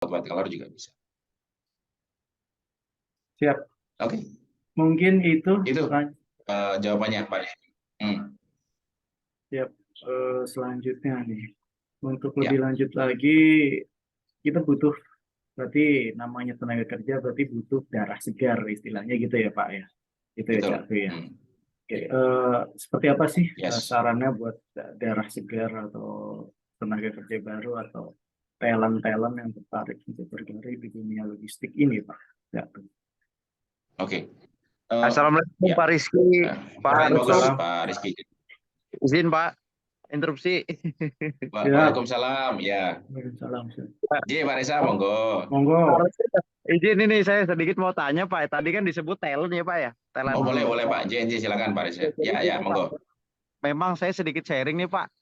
white collar juga bisa. Siap. Oke. Mungkin itu jawabannya Pak. Siap. Selanjutnya nih, untuk Ya. lebih lanjut lagi, kita butuh, berarti namanya tenaga kerja berarti butuh darah segar istilahnya gitu ya Pak ya. Itu ya Betul. Cak Fi ya. Oke, seperti apa sih Yes. sarannya buat darah segar atau tenaga kerja baru atau talent-talent yang tertarik untuk berkarir di dunia logistik ini Pak? Ya. Oke. Assalamualaikum Ya. Pak Rizky. Pak Bagus Waalaikumsalam. Pak Rizky. Izin Pak, interupsi. Waalaikumsalam. Ya. Waalaikumsalam. Pak Reza, monggo. Monggo. Izin ini saya sedikit mau tanya Pak. Tadi kan disebut talent ya Pak ya. Talent. Oh boleh Pak. JNJ silakan Pak Reza. Ya monggo. Memang saya sedikit sharing nih Pak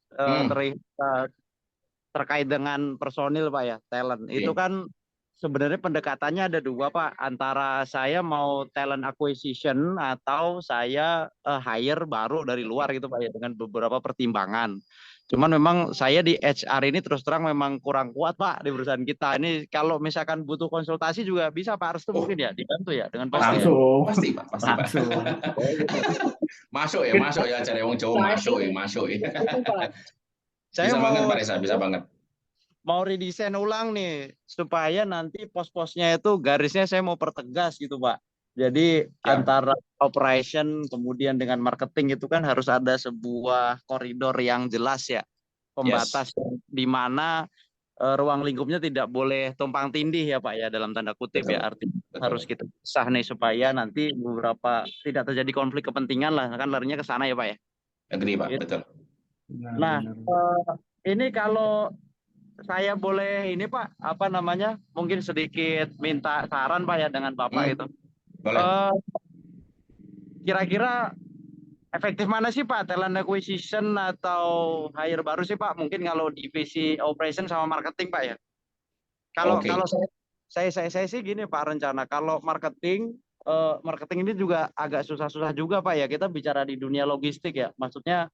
terkait dengan personil Pak ya, talent. Itu kan sebenarnya pendekatannya ada dua Pak, antara saya mau talent acquisition atau saya hire baru dari luar gitu Pak ya, dengan beberapa pertimbangan. Cuman memang saya di HR ini terus terang memang kurang kuat Pak di perusahaan kita. Ini kalau misalkan butuh konsultasi juga bisa Pak Restu mungkin ya, dibantu ya dengan Pak. Pasti Pak. Masuk ya cari wong Jawa masuk ya. Bisa banget Pak Reza, bisa banget. Mau redesign ulang nih supaya nanti pos-posnya itu garisnya saya mau pertegas gitu Pak. Jadi antara operation kemudian dengan marketing itu kan harus ada sebuah koridor yang jelas ya, pembatas di mana ruang lingkupnya tidak boleh tumpang tindih ya Pak ya, dalam tanda kutip. Betul. Ya, artinya harus kita pisah nih supaya nanti beberapa tidak terjadi konflik kepentingan lah, kan larinya ke sana ya Pak ya. Agree Pak, betul. Nah, ini kalau saya boleh ini Pak, mungkin sedikit minta saran Pak ya dengan Bapak itu. Boleh. Kira-kira efektif mana sih Pak, talent acquisition atau hire baru sih Pak? Mungkin kalau divisi operation sama marketing Pak ya. Kalau saya sih gini Pak, rencana kalau marketing ini juga agak susah-susah juga Pak ya. Kita bicara di dunia logistik ya. Maksudnya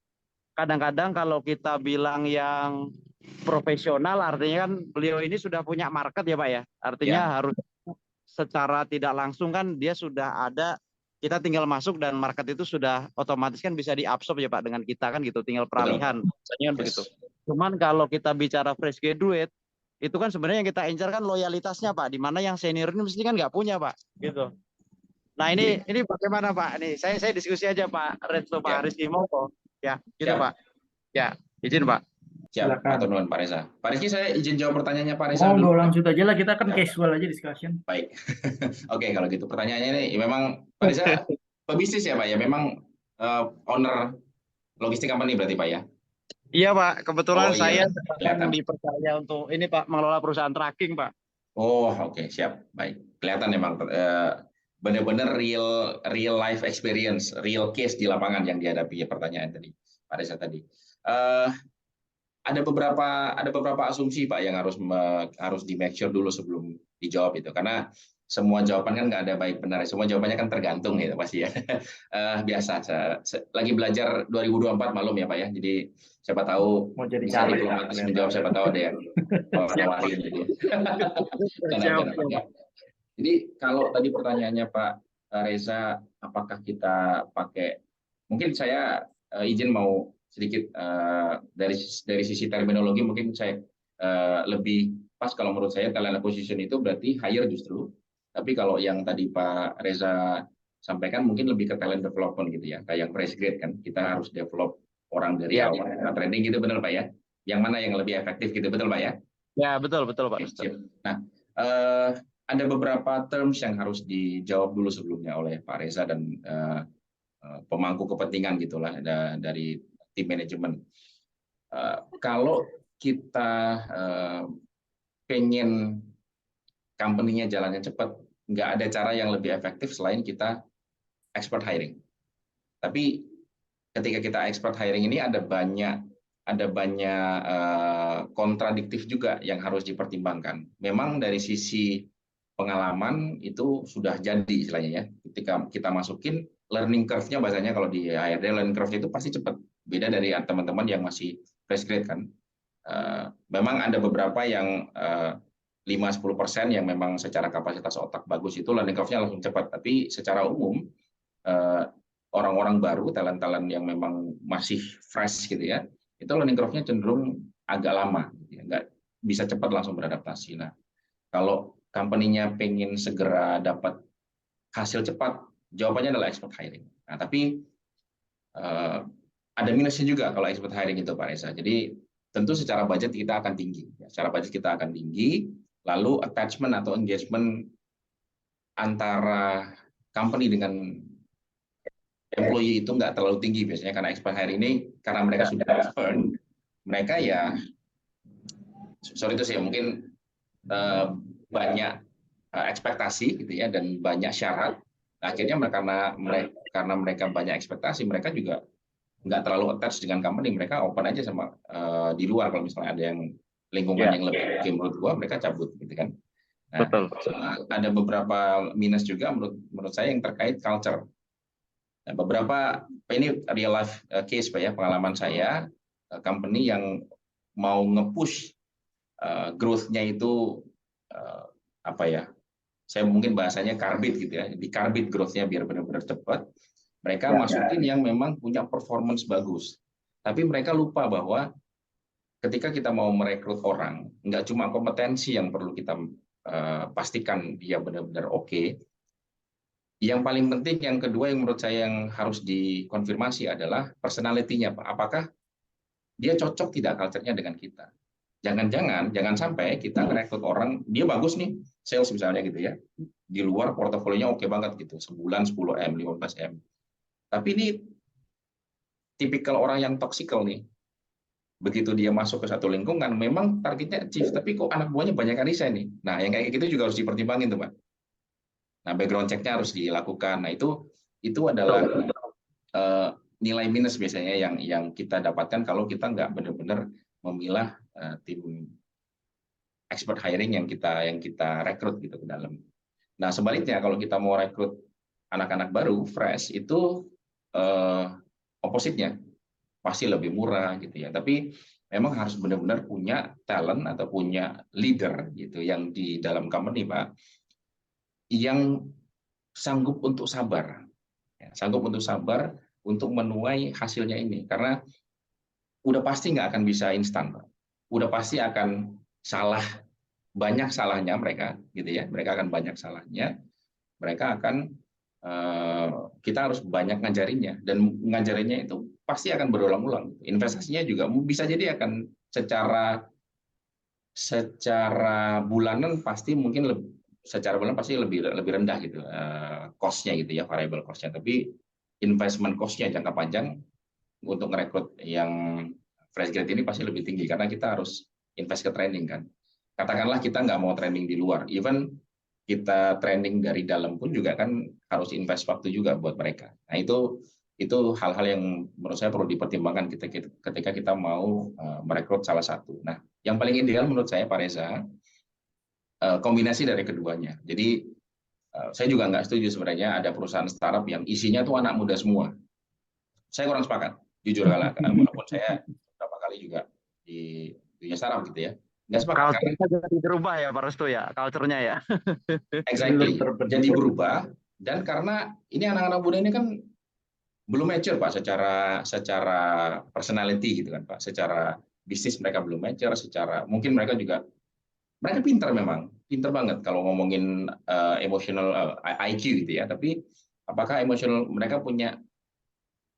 kadang-kadang kalau kita bilang yang profesional, artinya kan beliau ini sudah punya market ya Pak ya. Artinya harus secara tidak langsung kan dia sudah ada, kita tinggal masuk dan market itu sudah otomatis kan bisa diabsorb ya Pak dengan kita kan gitu, tinggal peralihan. Misalnya kan begitu. Cuman kalau kita bicara fresh graduate, itu kan sebenarnya yang kita incar kan loyalitasnya Pak, di mana yang senior ini mesti kan nggak punya Pak, gitu. Nah ini bagaimana Pak? Nih saya diskusi aja Pak Retno, Pak Rizky Moko. Ya, gitu Pak. Ya, izin Pak. Siap, Pak Pak Reza. Pak Rizky, saya izin jawab pertanyaannya Pak Reza dulu. Lanjut aja lah, kita kan casual aja discussion. Baik. Oke, kalau gitu pertanyaannya ini memang Pak Reza pebisnis ya Pak ya, memang owner logistik company berarti Pak ya? Iya Pak, kebetulan saya dipercaya untuk ini Pak, mengelola perusahaan tracking Pak. Oh oke, siap, baik. Kelihatan memang benar-benar real life experience, real case di lapangan yang dihadapi ya pertanyaan tadi Pak Reza tadi. Ada beberapa asumsi Pak yang harus di make sure dulu sebelum dijawab itu, karena semua jawaban kan nggak ada baik benar, semua jawabannya kan tergantung gitu pasti ya. Biasa, lagi belajar 2024 malum ya Pak ya, jadi siapa tahu mau jadi bisa diplomatis menjawab, siapa tahu ada yang nawarin gitu. Jadi kalau tadi pertanyaannya Pak Reza, apakah kita pakai, mungkin saya izin mau sedikit dari sisi terminologi mungkin saya lebih pas kalau menurut saya talent acquisition itu berarti hire justru, tapi kalau yang tadi Pak Reza sampaikan mungkin lebih ke talent development gitu ya, kayak yang fresh grade kan kita harus develop orang dari awal, training gitu, benar Pak ya? Yang mana yang lebih efektif gitu, betul Pak ya? Ya betul Pak. Nah ada beberapa terms yang harus dijawab dulu sebelumnya oleh Pak Reza dan pemangku kepentingan gitulah dari tim manajemen. Kalau kita pengen company-nya jalannya cepat, nggak ada cara yang lebih efektif selain kita expert hiring. Tapi ketika kita expert hiring ini ada banyak kontradiktif juga yang harus dipertimbangkan. Memang dari sisi pengalaman itu sudah jadi istilahnya ya. Ketika kita masukin learning curve-nya, bahasanya kalau di HRD learning curve itu pasti cepat. Beda dari teman-teman yang masih fresh grade kan. Memang ada beberapa yang 5-10% yang memang secara kapasitas otak bagus itu learning curve-nya langsung cepat. Tapi secara umum orang-orang baru, talent-talent yang memang masih fresh gitu ya, itu learning curve-nya cenderung agak lama, gitu ya, nggak bisa cepat langsung beradaptasi. Nah, kalau company-nya pengen segera dapat hasil cepat, jawabannya adalah expert hiring. Nah, tapi ada minusnya juga kalau expert hiring itu, Pak Reza. Jadi tentu secara budget kita akan tinggi. Secara budget kita akan tinggi, lalu attachment atau engagement antara company dengan employee itu nggak terlalu tinggi biasanya, karena expert hiring ini karena mereka sudah earn, mereka ya sorry itu sih mungkin banyak ekspektasi gitu ya, dan banyak syarat. Akhirnya karena mereka banyak ekspektasi, mereka juga nggak terlalu attach dengan company, mereka open aja sama di luar. Kalau misalnya ada yang lingkungan yang lebih oke menurut gua, mereka cabut gitu kan. Nah, ada beberapa minus juga menurut saya yang terkait culture. Nah, beberapa ini real life case Pak ya, pengalaman saya, company yang mau nge-push growth-nya itu apa ya? Saya mungkin bahasanya karbit gitu ya, di karbit growth-nya biar benar-benar cepat. Mereka masukin yang memang punya performance bagus. Tapi mereka lupa bahwa ketika kita mau merekrut orang, nggak cuma kompetensi yang perlu kita pastikan dia benar-benar oke. Yang paling penting, yang kedua yang menurut saya yang harus dikonfirmasi adalah personality-nya, Pak. Apakah dia cocok tidak culture-nya dengan kita? Jangan sampai kita merekrut orang, dia bagus nih, sales misalnya gitu ya. Di luar portofolionya oke banget gitu, sebulan 10M, 15M. Tapi ini tipikal orang yang toksikal nih. Begitu dia masuk ke satu lingkungan, memang targetnya achieve, tapi kok anak buahnya banyak yang resign nih. Nah, yang kayak gitu juga harus dipertimbangin tuh, Pak. Nah, background check-nya harus dilakukan. Nah, itu adalah nilai minus biasanya yang kita dapatkan kalau kita nggak benar-benar memilah tim expert hiring yang kita rekrut gitu ke dalam. Nah, sebaliknya kalau kita mau rekrut anak-anak baru, fresh, itu opposite-nya pasti lebih murah gitu ya. Tapi memang harus benar-benar punya talent atau punya leader gitu yang di dalam company, Pak, yang sanggup untuk sabar, untuk menuai hasilnya ini, karena udah pasti nggak akan bisa instan, Pak. Udah pasti akan banyak salahnya mereka, gitu ya. Mereka akan banyak salahnya, mereka akan kita harus banyak ngajarinnya, dan ngajarinnya itu pasti akan berulang-ulang. Investasinya juga bisa jadi akan secara bulanan pasti mungkin secara bulan pasti lebih rendah gitu cost-nya gitu ya, variable cost-nya, tapi investment cost-nya jangka panjang untuk merekrut yang fresh grade ini pasti lebih tinggi, karena kita harus invest ke training kan. Katakanlah kita nggak mau training di luar, even kita training dari dalam pun juga kan harus invest waktu juga buat mereka. Nah, itu hal-hal yang menurut saya perlu dipertimbangkan ketika kita mau merekrut salah satu. Nah, yang paling ideal menurut saya, Pak Reza, kombinasi dari keduanya. Jadi saya juga nggak setuju sebenarnya ada perusahaan startup yang isinya tuh anak muda semua. Saya kurang sepakat, jujur walaupun saya beberapa kali juga di dunia startup gitu ya. Nggak sepakat. Culture-nya jadi berubah ya, Pak Restu ya, culture-nya ya. Exactly, jadi berubah. Dan karena ini anak-anak muda ini kan belum mature, Pak, secara personality gitu kan, Pak. Secara bisnis mereka belum mature, mungkin mereka pintar, memang pintar banget kalau ngomongin emotional IQ gitu ya. Tapi apakah mereka punya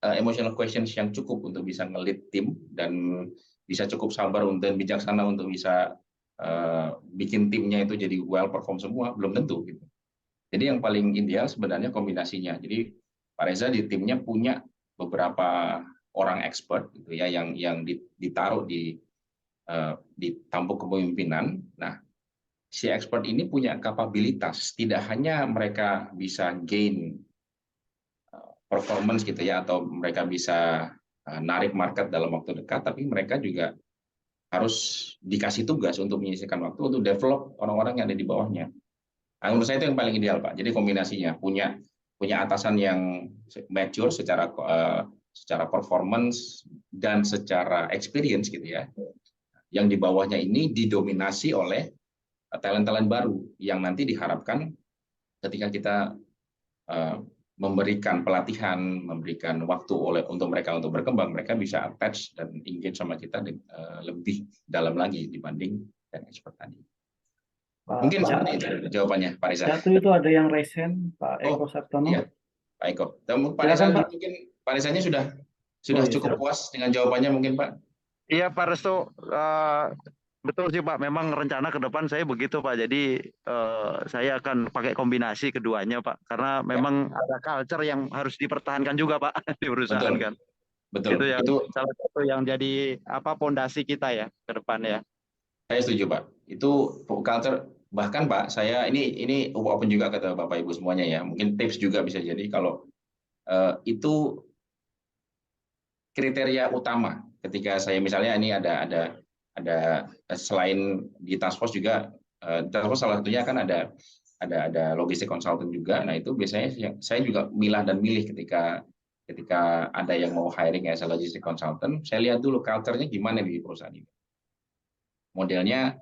emotional questions yang cukup untuk bisa nge-lead tim dan bisa cukup sabar dan bijaksana untuk bisa bikin timnya itu jadi well perform semua? Belum tentu gitu. Jadi yang paling ideal sebenarnya kombinasinya. Jadi Pak Reza di timnya punya beberapa orang expert gitu ya, yang ditaruh di tampuk kepemimpinan. Nah, si expert ini punya kapabilitas, tidak hanya mereka bisa gain performance gitu ya, atau mereka bisa narik market dalam waktu dekat, tapi mereka juga harus dikasih tugas untuk menyisihkan waktu untuk develop orang-orang yang ada di bawahnya. Nah, menurut saya itu yang paling ideal, Pak. Jadi kombinasinya punya atasan yang mature secara performance dan secara experience gitu ya. Yang di bawahnya ini didominasi oleh talent-talent baru yang nanti diharapkan ketika kita memberikan pelatihan, memberikan waktu untuk mereka untuk berkembang, mereka bisa attach dan engage sama kita lebih dalam lagi dibanding yang expert tadi. Mungkin seperti itu jawabannya, Pak Reza. Satu itu ada yang raise hand, Pak Eko Sabtono. Iya, Pak Eko. Pak Reza, mungkin Pak Rezanya sudah cukup puas dengan jawabannya mungkin, Pak? Iya, Pak Resto. Betul sih Pak, memang rencana ke depan saya begitu Pak. Jadi saya akan pakai kombinasi keduanya Pak, karena memang ada culture yang harus dipertahankan juga Pak di perusahaan kan. Betul. Itu salah satu yang jadi pondasi kita ya ke depan ya. Saya setuju Pak. Itu culture, bahkan Pak, saya ini open juga kata Bapak Ibu semuanya ya. Mungkin tips juga bisa jadi kalau itu kriteria utama ketika saya misalnya ini ada selain di task force juga task force salah satunya kan ada logistik consultant juga. Nah itu biasanya saya juga milah dan milih ketika ada yang mau hiring as a logistic consultant, saya lihat dulu culture-nya gimana di perusahaan ini. Modelnya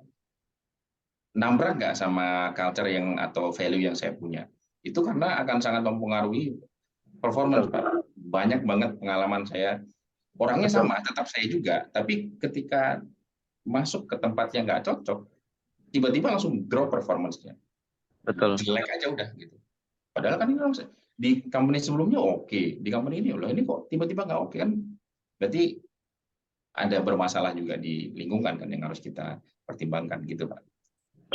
nambah nggak sama culture yang atau value yang saya punya. Itu karena akan sangat mempengaruhi performance Pak. Banyak banget pengalaman saya. Orangnya sama, tetap saya juga. Tapi ketika masuk ke tempat yang nggak cocok, tiba-tiba langsung drop performance-nya. Betul. Jelek aja udah gitu. Padahal kan ini di company sebelumnya oke, di company ini loh ini kok tiba-tiba nggak oke kan? Berarti ada bermasalah juga di lingkungan kan yang harus kita pertimbangkan gitu Pak.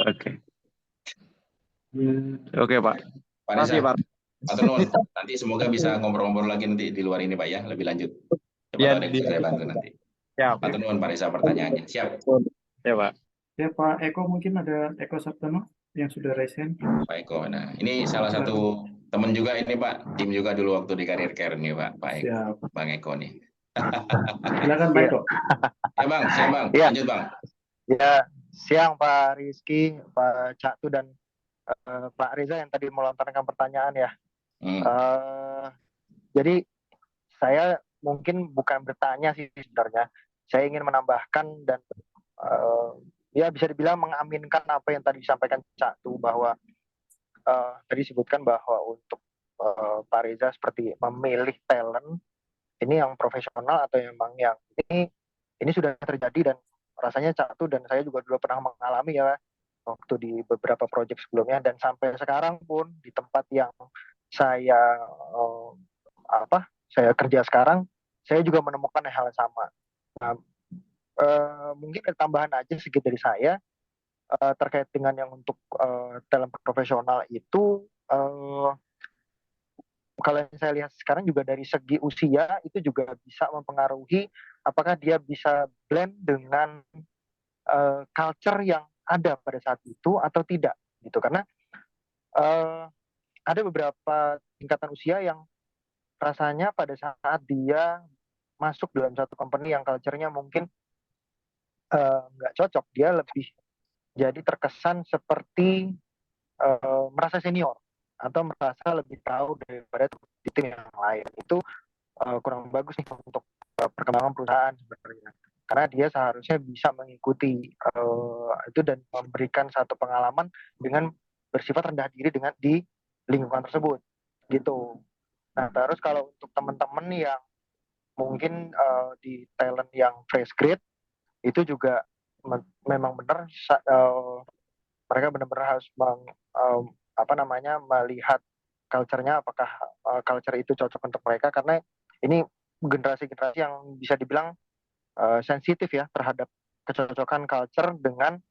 Oke. Oke Pak. Pak Reza, Pak Tunun, nanti semoga bisa ngobrol-ngobrol lagi nanti di luar ini Pak ya, lebih lanjut. Coba ada yang bisa saya bantu nanti. Siap. Pak Tunun, Pak Reza pertanyaannya. Siap. Ya Pak. Ya Pak Eko, mungkin ada Eko Sabtono yang sudah raise hand. Pak Eko, nah ini salah satu teman juga ini Pak, tim juga dulu waktu di Career Care nih Pak Eko, Siap. Bang Eko nih. Silakan Pak Eko. Ya Bang, siap Bang, lanjut Bang. Ya, siang Pak Rizky, Pak Caktu dan Pak Reza yang tadi melontarkan pertanyaan ya. Jadi saya mungkin bukan bertanya sih sebenarnya, saya ingin menambahkan dan ya bisa dibilang mengaminkan apa yang tadi disampaikan Caktu bahwa tadi disebutkan bahwa untuk Pak Reza seperti memilih talent ini yang profesional atau memang yang ini sudah terjadi dan rasanya Caktu dan saya juga dulu pernah mengalami ya waktu di beberapa proyek sebelumnya dan sampai sekarang pun di tempat yang saya saya kerja sekarang saya juga menemukan hal yang sama. Nah, mungkin ada tambahan aja sedikit dari saya terkait dengan yang untuk talent profesional itu kalau yang saya lihat sekarang juga dari segi usia itu juga bisa mempengaruhi apakah dia bisa blend dengan culture yang ada pada saat itu atau tidak gitu karena ada beberapa tingkatan usia yang rasanya pada saat dia masuk dalam satu company yang culture-nya mungkin nggak cocok, dia lebih jadi terkesan seperti merasa senior atau merasa lebih tahu daripada di tim yang lain. Itu kurang bagus nih untuk perkembangan perusahaan sebenarnya. Karena dia seharusnya bisa mengikuti itu dan memberikan satu pengalaman dengan bersifat rendah diri di lingkungan tersebut gitu. Nah terus kalau untuk teman-teman yang mungkin di talent yang fresh grade itu juga memang benar mereka benar-benar harus melihat culture-nya apakah culture itu cocok untuk mereka karena ini generasi-generasi yang bisa dibilang sensitif ya terhadap kecocokan culture dengan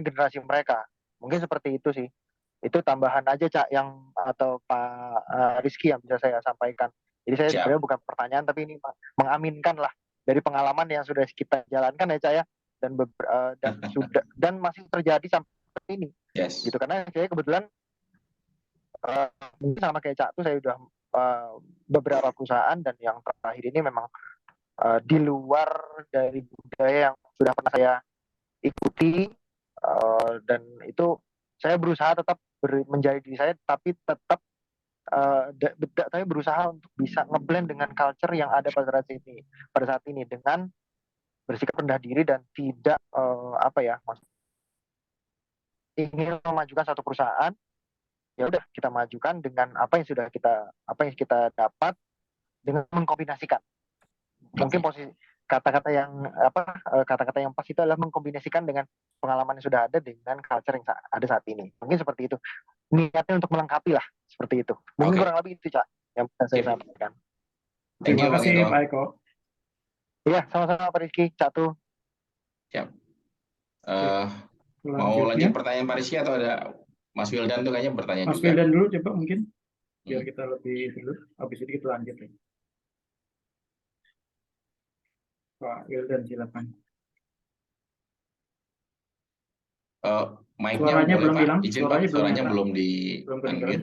generasi mereka. Mungkin seperti itu sih. Itu tambahan aja Cak yang atau Pak Rizky yang bisa saya sampaikan. Jadi saya sebenarnya bukan pertanyaan tapi ini mengaminkan lah dari pengalaman yang sudah kita jalankan ya Cak ya dan masih terjadi sampai ini. Yes. Gitu karena saya kebetulan mungkin sama kayak Cak tuh saya udah beberapa perusahaan dan yang terakhir ini memang di luar dari budaya yang sudah pernah saya ikuti dan itu saya berusaha tetap menjadi diri saya tapi tetap saya berusaha untuk bisa ngeblend dengan culture yang ada pada saat ini dengan bersikap rendah diri dan tidak ingin memajukan satu perusahaan, ya udah kita majukan dengan apa yang kita dapat dengan mengkombinasikan. Mungkin posisi kata-kata yang pas itu adalah mengkombinasikan dengan pengalaman yang sudah ada dengan culture yang ada saat ini. Mungkin seperti itu. Niatnya untuk melengkapi lah, seperti itu. Mungkin kurang lebih itu, Cak, yang bisa saya sampaikan. Thank you, Terima kasih Eko. Pak Eko. Iya, sama-sama Pak Rizky. Cak tuh. Siap. Mau lanjut pertanyaan Pak Rizky atau ada Mas Wildan tuh kayaknya bertanya Mas juga. Wildan dulu coba mungkin biar kita lebih dulu. Habis itu kita lanjut ya. Pak Wildan silakan. Mic-nya Suaranya boleh belum Pak? hilang. Izin Pak, suaranya belum di belum kedengaran.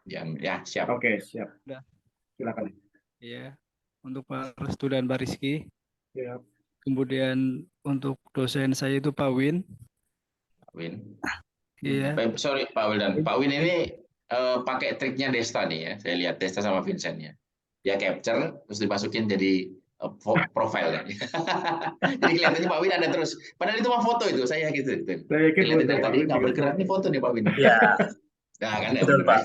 unmute. Ya, siap. Oke, siap. Udah. Silakan. Iya, untuk Pak Restu dan Pak Rizky. Siap. Kemudian untuk dosen saya itu Pak Win. Pak Win. Iya. Sorry Pak Wildan. Pak Win ini pakai triknya Desta nih ya. Saya lihat Desta sama Vincent ya. Dia capture terus dimasukin jadi profile. Jadi kelihatannya Pak Win ada terus. Padahal itu mah foto itu saya gitu. Saya yakin Lihat dari tadi nggak bergerak nih foto nih Pak Win. Ya, Nah kan ya. betul Pak.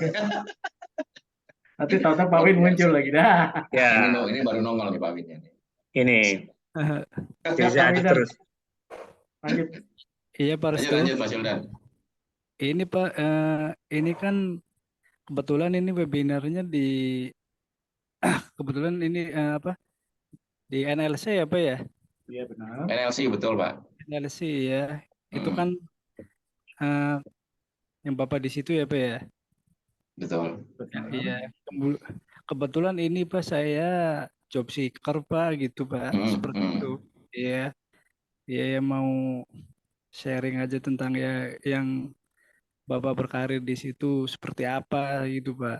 Nanti tahu-tahu Pak Win muncul lagi dah. Ya, Ini baru nongol nih Pak Win. ini bisa ada Wildan. terus. Lanjut. Iya Pak Restu. Lanjut Mas Wildan. Ini Pak, ini kan kebetulan ini webinarnya kebetulan ini di NLC ya Pak ya? Iya benar. NLC betul Pak. NLC ya. Itu kan yang Bapak di situ ya Pak ya? Betul. Iya. Kebetulan ini Pak saya job seeker Pak gitu Pak, seperti itu. Iya. Iya mau sharing aja tentang ya yang Bapak berkarir di situ seperti apa gitu Pak.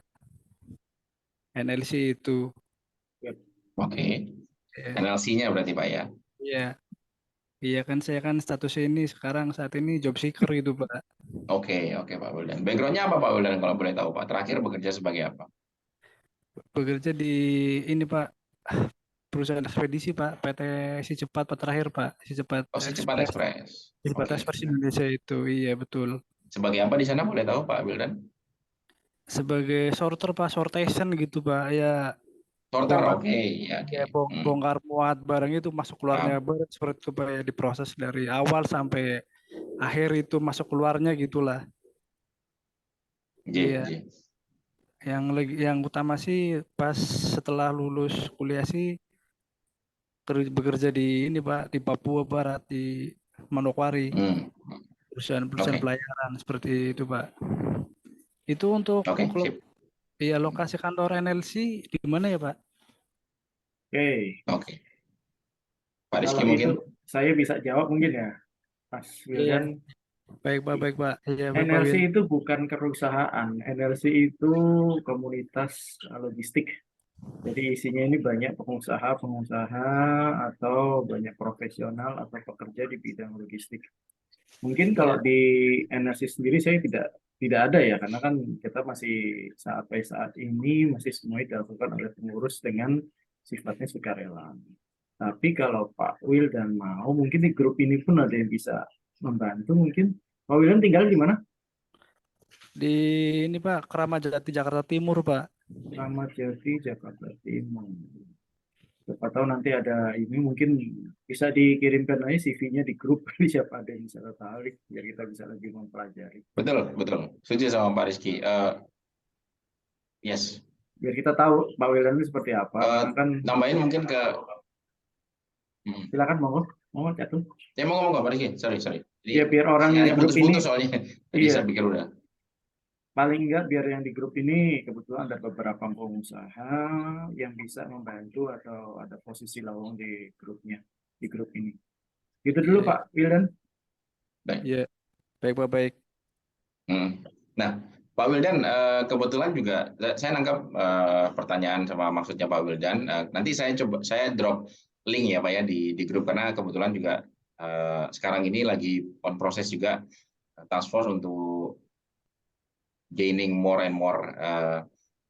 NLC itu. Oke. Ya. NLC-nya berarti Pak ya. Iya. Iya kan saya kan statusnya ini sekarang saat ini job seeker gitu Pak. Oke Pak Wildan. Background-nya apa Pak Wildan kalau boleh tahu Pak? Terakhir bekerja sebagai apa? Bekerja di ini Pak, perusahaan ekspedisi Pak, PT Si Cepat Pak terakhir Pak, Si Cepat. Si Cepat Express. Si Cepat Express Indonesia itu, iya betul. Sebagai apa di sana boleh tahu Pak Wildan? Sebagai sorter Pak, sortation gitu Pak, ya. Sorter, oke. Ya, bongkar muat barang itu masuk keluarnya barang seperti itu Pak, ya diproses dari awal sampai akhir itu masuk keluarnya gitulah. Iya. Yang utama sih pas setelah lulus kuliah sih bekerja di ini Pak, di Papua Barat di Manokwari. Perusahaan pelayaran seperti itu Pak. Itu untuk iya lokasi kantor NLC di mana ya Pak? Oke. Pak Rizky mungkin saya bisa jawab mungkin ya, Mas Wildan. Baik Pak. Ya, NLC itu bukan perusahaan, NLC itu komunitas logistik. Jadi isinya ini banyak pengusaha atau banyak profesional atau pekerja di bidang logistik. Mungkin kalau di NLC sendiri saya tidak ada ya, karena kan kita masih sampai saat ini masih semuanya dilakukan oleh pengurus dengan sifatnya sukarela. Tapi kalau Pak Wildan mau, mungkin di grup ini pun ada yang bisa membantu mungkin. Pak Wildan tinggal di mana? Di ini Pak, Keramat Jati Jakarta Timur Pak. Keramat Jati Jakarta Timur. Siapa tahu nanti ada ini mungkin bisa dikirimkan aja CV-nya di grup, siapa ada yang bisa tertarik biar kita bisa lebih mempelajari. Betul. Setuju sama Pak Rizky. Yes. Biar kita tahu Pak Wildan itu seperti apa. Nambahin mungkin ke. Silakan monggo Catu. Ya monggo Pak Rizky. Sorry. Ya biar orang yang di grup ini. Soalnya. Jadi saya pikir udah. Paling enggak biar yang di grup ini kebetulan ada beberapa pengusaha yang bisa membantu atau ada posisi lowong di grupnya, di grup ini. Gitu dulu Pak Wildan. Iya, baik Pak, baik. Nah, Pak Wildan, kebetulan juga saya nangkap pertanyaan sama maksudnya Pak Wildan. Nanti saya drop link ya Pak ya di grup, karena kebetulan juga sekarang ini lagi on proses juga task force untuk gaining more and more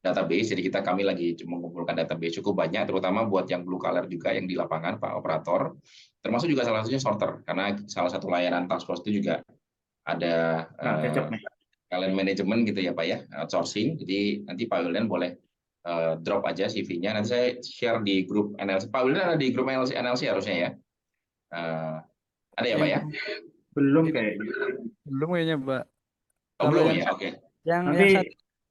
database. Jadi kami lagi mengumpulkan database cukup banyak, terutama buat yang blue collar juga yang di lapangan Pak Operator. termasuk juga salah satunya sorter, karena salah satu layanan task force itu juga ada Cocok nih. talent management gitu ya Pak ya, outsourcing. Jadi nanti Pak Wildan boleh drop aja CV-nya, nanti saya share di grup NLC. Pak Wildan ada di grup NLC harusnya ya. Ada ya Pak ya? Belum kayaknya. Belum kayaknya, Pak. Oh, Kalau belum yang ya, oke.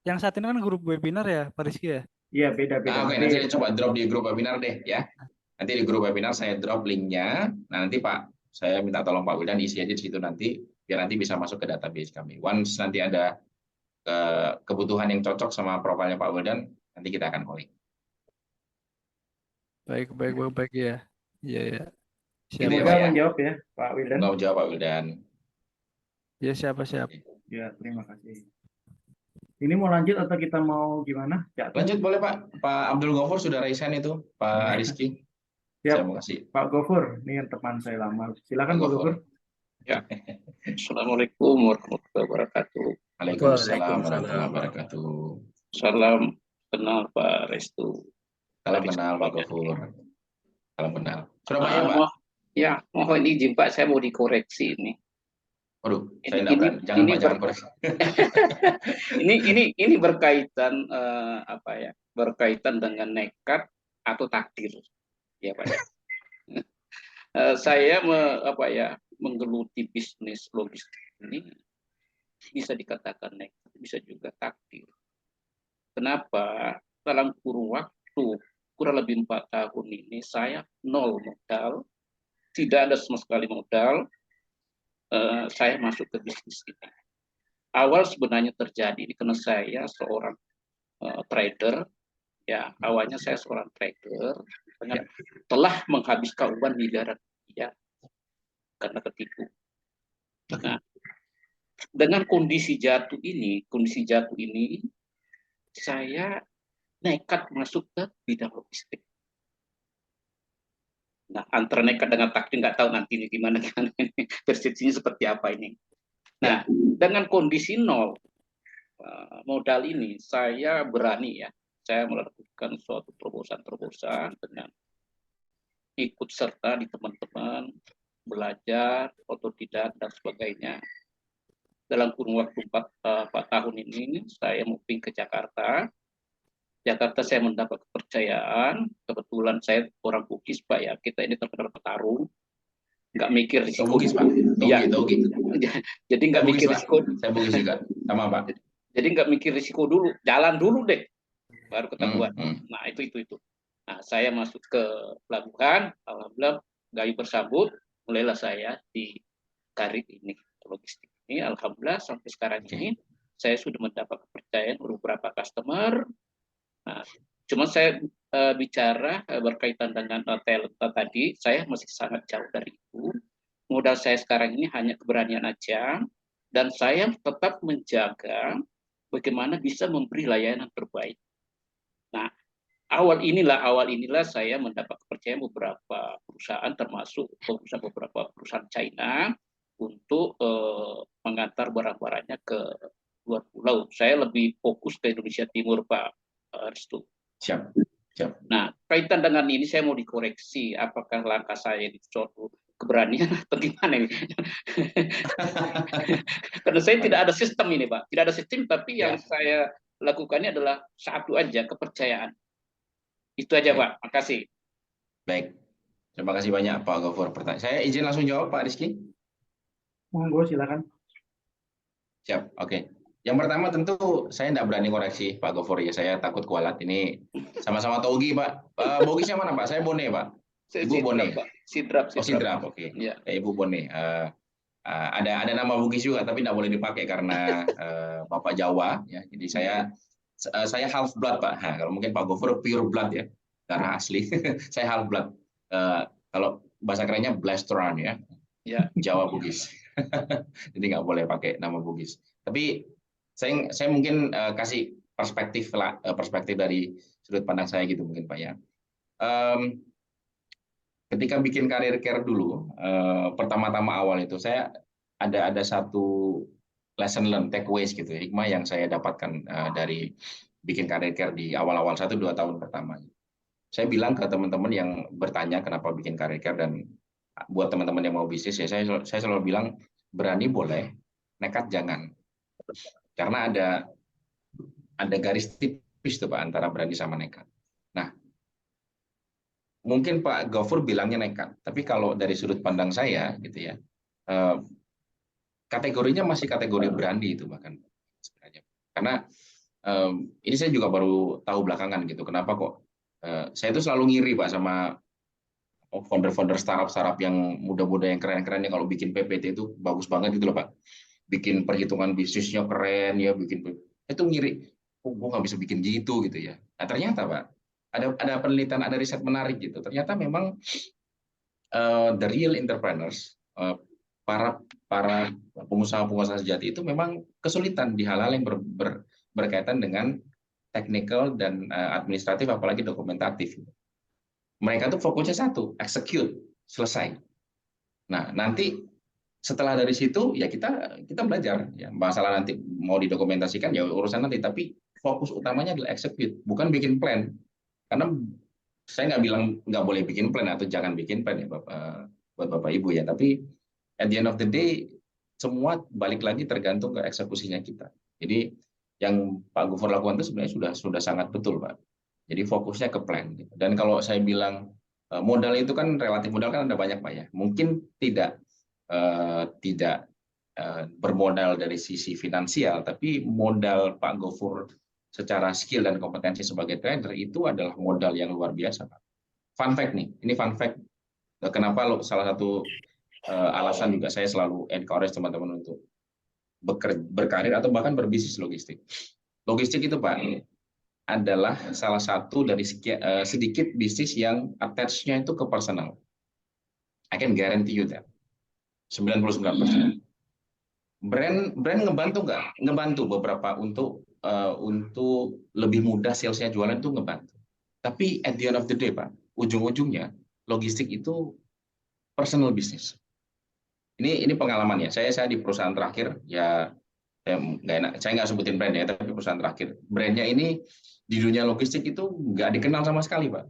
yang saat ini kan grup webinar ya, Pak Rizky ya? Iya, beda-beda. Oke, nanti saya coba drop di grup webinar deh ya. Nanti di grup webinar saya drop linknya. Nah, nanti Pak, saya minta tolong Pak Wildan isi aja di situ nanti, biar nanti bisa masuk ke database kami. Once nanti ada kebutuhan yang cocok sama profilnya Pak Wildan, nanti kita akan calling. Baik ya. Iya ya. Gitu ya, Semoga Pak ya? menjawab ya, Pak Wildan. Semoga menjawab Pak Wildan. Ya, siap. Ya, terima kasih. Ini mau lanjut atau kita mau gimana? Lanjut boleh Pak. Pak Abdul Ghafur sudah resign itu, Pak Rizky. Siap. Saya mau kasih. Pak Gofur, ini yang teman saya lama. Silakan Pak Gofur. Ya. Assalamualaikum warahmatullahi wabarakatuh. Waalaikumsalam warahmatullahi wabarakatuh. Salam kenal Pak Restu. Salam kenal Pak Gofur. Salam kenal. Surabaya Pak. Ya, mohon izin Pak, saya mau dikoreksi ini. Waduh, saya enggak berani. Jangan Pak, jangan koreksi. ini berkaitan berkaitan dengan nekat atau takdir. Ya Pak. Saya menggeluti bisnis logistik ini bisa dikatakan nekat, bisa juga takdir. Kenapa? Dalam kurun waktu kurang lebih 4 tahun ini saya nol modal, tidak ada sama sekali modal. Saya masuk ke bisnis ini. Awal sebenarnya terjadi ini karena saya seorang trader. Ya, awalnya saya seorang trader, telah menghabiskan uang miliaran rupiah karena ketipu. Nah, dengan kondisi jatuh ini, saya nekat masuk ke bidang logistik. Nah, antara nekat dengan takdir nggak tahu nanti ini gimana persepsinya seperti apa ini. Nah, dengan kondisi nol modal ini, saya berani ya, saya melakukan suatu terobosan dengan ikut serta di teman-teman, belajar, otodidak dan sebagainya. Dalam kurun waktu 4 tahun ini, saya moving ke Jakarta. Jakarta saya mendapat kepercayaan, kebetulan saya orang Bugis Pak ya, kita ini terkenal petarung, nggak mikir risiko. Bugis Pak? Iya. Jadi nggak mikir risiko. Saya Bugis juga, sama Pak. Jadi nggak mikir risiko dulu, jalan dulu deh, baru ketahuan. Nah itu. Nah saya masuk ke pelabuhan, alhamdulillah gayu bersambut, mulailah saya di karir ini, logistik ini, alhamdulillah sampai sekarang ini saya sudah mendapat kepercayaan beberapa customer. Nah, cuma saya bicara berkaitan dengan talent tadi, saya masih sangat jauh dari itu. Modal saya sekarang ini hanya keberanian aja, dan saya tetap menjaga bagaimana bisa memberi layanan terbaik. Nah, awal inilah saya mendapat kepercayaan beberapa perusahaan, termasuk beberapa perusahaan China untuk mengantar barang-barangnya ke luar pulau. Saya lebih fokus ke Indonesia Timur, Pak Restu. Siap. Nah, kaitan dengan ini saya mau dikoreksi, apakah langkah saya itu suatu keberanian atau gimana ini? Karena saya tidak ada sistem ini, Pak. Tidak ada sistem, tapi yang saya lakukannya adalah satu aja, kepercayaan. Itu aja, Pak. Makasih. Baik. Terima kasih banyak Pak Gofur. Saya izin langsung jawab Pak Rizky. Monggo, silakan. Siap, oke. Yang pertama tentu saya tidak berani koreksi Pak Gofur ya, saya takut kualat. Ini sama-sama Togi Pak. Bogisnya mana Pak? Saya Bone Pak. Ibu Bone. Sidrap. Oke. Ya. Ibu Bone. Ada nama Bugis juga, tapi tidak boleh dipakai karena Bapak Jawa. Ya. Jadi saya half blood Pak. Nah, kalau mungkin Pak Gofur pure blood ya, darah asli. Saya half blood. Kalau bahasa kerennya blasteran ya. Jawa Bugis. Jadi nggak boleh pakai nama Bugis. Tapi saya mungkin kasih perspektif dari sudut pandang saya gitu mungkin Pak ya. Ketika bikin karir care dulu, pertama-tama awal itu saya ada satu lesson learned, takeaways gitu, hikmah yang saya dapatkan dari bikin karir care di awal-awal 1-2 tahun pertama. Saya bilang ke teman-teman yang bertanya kenapa bikin karir care dan buat teman-teman yang mau bisnis ya, saya selalu bilang berani boleh, nekat jangan. Karena ada garis tipis tuh Pak antara berani sama nekat. Nah, mungkin Pak Gofur bilangnya nekat, tapi kalau dari sudut pandang saya gitu ya, kategorinya masih kategori berani itu bahkan sebenarnya. Karena ini saya juga baru tahu belakangan gitu, kenapa kok saya itu selalu ngiri Pak sama founder-founder startup yang muda-muda yang keren-keren kalau bikin PPT itu bagus banget gitu loh Pak. Bikin perhitungan bisnisnya keren ya, itu ngiri. Oh, gue nggak bisa bikin gitu ya. Nah ternyata Pak, ada penelitian, ada riset menarik gitu. Ternyata memang the real entrepreneurs, para pengusaha-pengusaha sejati itu memang kesulitan di hal-hal yang berkaitan dengan technical dan administratif, apalagi dokumentatif. Mereka tuh fokusnya satu, execute, selesai. Nah, nanti setelah dari situ ya kita belajar ya, masalah nanti mau didokumentasikan ya urusan nanti, tapi fokus utamanya adalah execute, bukan bikin plan. Karena saya nggak bilang nggak boleh bikin plan atau jangan bikin plan ya buat Bapak Ibu ya, tapi at the end of the day semua balik lagi tergantung ke eksekusinya kita. Jadi yang Pak Gufur lakukan itu sebenarnya sudah sangat betul Pak. Jadi fokusnya ke plan. Dan kalau saya bilang modal itu kan relatif, modal kan ada banyak Pak ya. Mungkin tidak bermodal dari sisi finansial, tapi modal Pak Gofur secara skill dan kompetensi sebagai trader itu adalah modal yang luar biasa Pak. Fun fact nih, ini fun fact. Kenapa salah satu alasan juga saya selalu encourage teman-teman untuk berkarir atau bahkan berbisnis logistik. Logistik itu Pak adalah salah satu dari sedikit bisnis yang attach-nya itu ke personal. I can guarantee you that. 99%. Brand ngebantu nggak? Ngebantu beberapa untuk lebih mudah salesnya jualan itu ngebantu. Tapi at the end of the day Pak, ujung-ujungnya logistik itu personal business. Ini pengalaman ya. Saya di perusahaan terakhir ya, saya nggak sebutin brand ya, tapi perusahaan terakhir. Brandnya ini di dunia logistik itu nggak dikenal sama sekali Pak.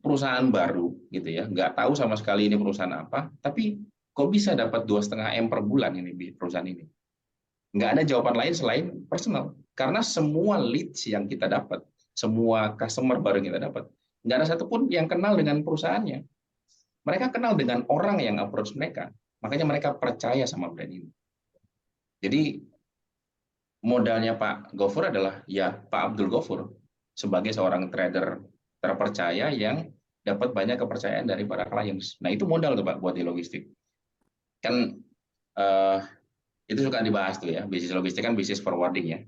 Perusahaan baru gitu ya, nggak tahu sama sekali ini perusahaan apa, tapi kok bisa dapat 2,5 M per bulan ini di perusahaan ini? Nggak ada jawaban lain selain personal. Karena semua leads yang kita dapat, semua customer baru yang kita dapat, nggak ada satupun yang kenal dengan perusahaannya. Mereka kenal dengan orang yang approach mereka. Makanya mereka percaya sama brand ini. Jadi modalnya Pak Gofur adalah ya Pak Abdul Gofur sebagai seorang trader terpercaya yang dapat banyak kepercayaan dari para clients. Nah itu modal tuh Pak buat di logistik. Kan itu suka dibahas tuh ya, bisnis logistik kan bisnis forwarding ya,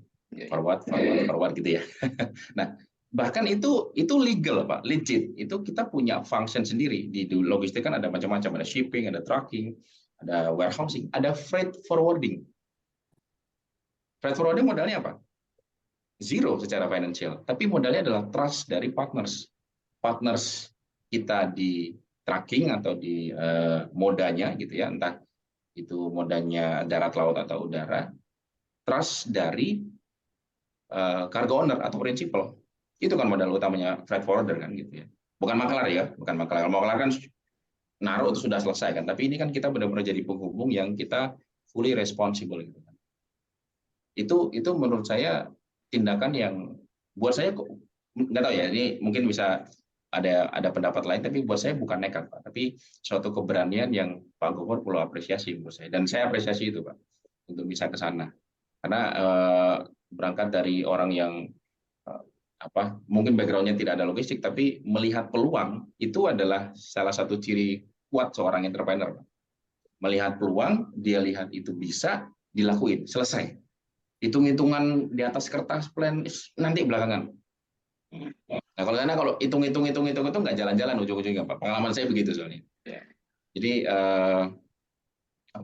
forward gitu ya. Nah bahkan itu legal Pak, legit. Itu kita punya function sendiri di logistik kan ada macam-macam, ada shipping, ada trucking, ada warehousing, ada freight forwarding. Freight forwarding modalnya apa? Zero secara financial, tapi modalnya adalah trust dari partners kita di tracking atau di modanya gitu ya, entah itu modanya darat, laut atau udara, trust dari cargo owner atau principal. Itu kan modal utamanya freight forwarder kan gitu ya. Bukan makelar ya, bukan makelar. Makelar kan naruh itu sudah selesai kan, tapi ini kan kita benar-benar jadi penghubung yang kita fully responsible gitu kan. Itu menurut saya tindakan yang buat saya nggak tahu ya, ini mungkin bisa ada pendapat lain, tapi buat saya bukan nekat Pak, tapi suatu keberanian yang Pak Gofur perlu apresiasi menurut saya, dan saya apresiasi itu Pak untuk bisa ke sana karena berangkat dari orang yang mungkin backgroundnya tidak ada logistik, tapi melihat peluang itu adalah salah satu ciri kuat seorang entrepreneur Pak. Melihat peluang, dia lihat itu bisa dilakuin, selesai. Hitung-hitungan di atas kertas plan nanti belakangan. Nah kalau hitung itu nggak jalan-jalan ujung-ujungnya Pak. Pengalaman saya begitu soalnya. Jadi